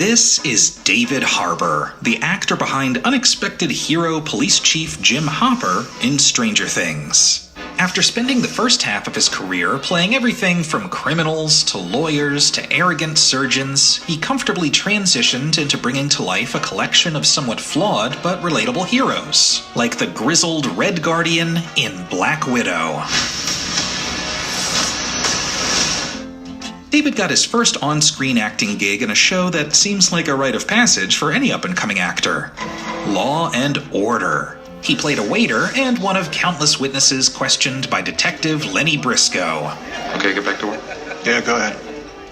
This is David Harbour, the actor behind unexpected hero Police Chief Jim Hopper in Stranger Things. After spending the first half of his career playing everything from criminals to lawyers to arrogant surgeons, he comfortably transitioned into bringing to life a collection of somewhat flawed but relatable heroes, like the grizzled Red Guardian in Black Widow. David got his first on-screen acting gig in a show that seems like a rite of passage for any up-and-coming actor: Law and Order. He played a waiter and one of countless witnesses questioned by Detective Lenny Briscoe. Okay, get back to work. Yeah, go ahead.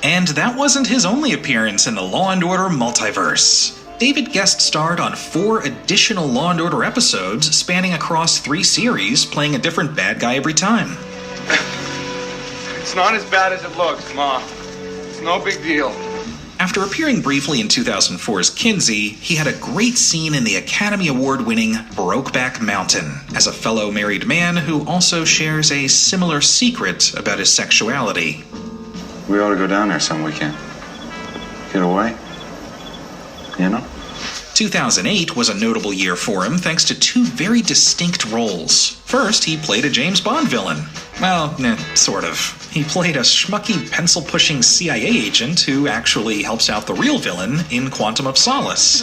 And that wasn't his only appearance in the Law and Order multiverse. David guest starred on 4 additional Law and Order episodes spanning across 3 series, playing a different bad guy every time. It's not as bad as it looks, Ma. It's no big deal. After appearing briefly in 2004's Kinsey, he had a great scene in the Academy Award-winning Brokeback Mountain as a fellow married man who also shares a similar secret about his sexuality. We ought to go down there some weekend. Get away. You know? 2008 was a notable year for him thanks to 2 very distinct roles. First, he played a James Bond villain. Well, sort of. He played a schmucky, pencil-pushing CIA agent who actually helps out the real villain in Quantum of Solace.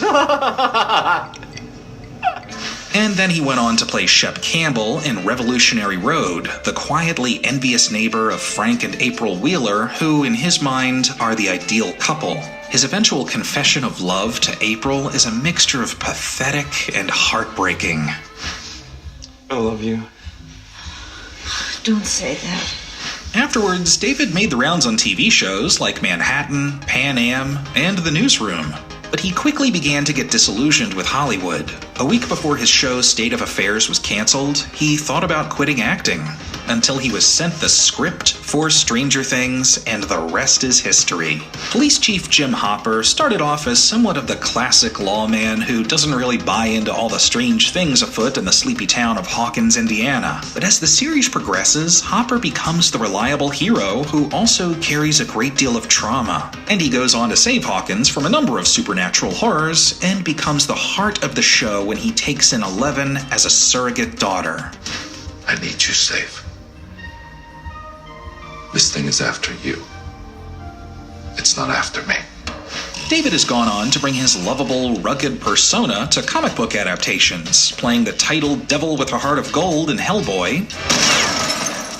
And then he went on to play Shep Campbell in Revolutionary Road, the quietly envious neighbor of Frank and April Wheeler, who, in his mind, are the ideal couple. His eventual confession of love to April is a mixture of pathetic and heartbreaking. I love you. Don't say that. Afterwards, David made the rounds on TV shows like Manhattan, Pan Am, and The Newsroom. But he quickly began to get disillusioned with Hollywood. A week before his show State of Affairs was canceled, he thought about quitting acting, until he was sent the script for Stranger Things, and the rest is history. Police Chief Jim Hopper started off as somewhat of the classic lawman who doesn't really buy into all the strange things afoot in the sleepy town of Hawkins, Indiana. But as the series progresses, Hopper becomes the reliable hero who also carries a great deal of trauma. And he goes on to save Hawkins from a number of supernatural horrors, and becomes the heart of the show when he takes in Eleven as a surrogate daughter. I need you safe. This thing is after you. It's not after me. David has gone on to bring his lovable, rugged persona to comic book adaptations, playing the titled Devil with a Heart of Gold in Hellboy.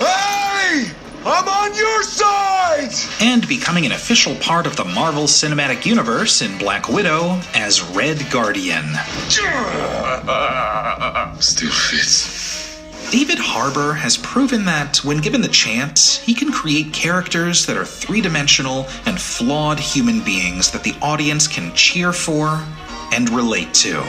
Hey! I'm on your side! And becoming an official part of the Marvel Cinematic Universe in Black Widow as Red Guardian. Still fits. David Harbour has proven that, when given the chance, he can create characters that are 3-dimensional and flawed human beings that the audience can cheer for and relate to.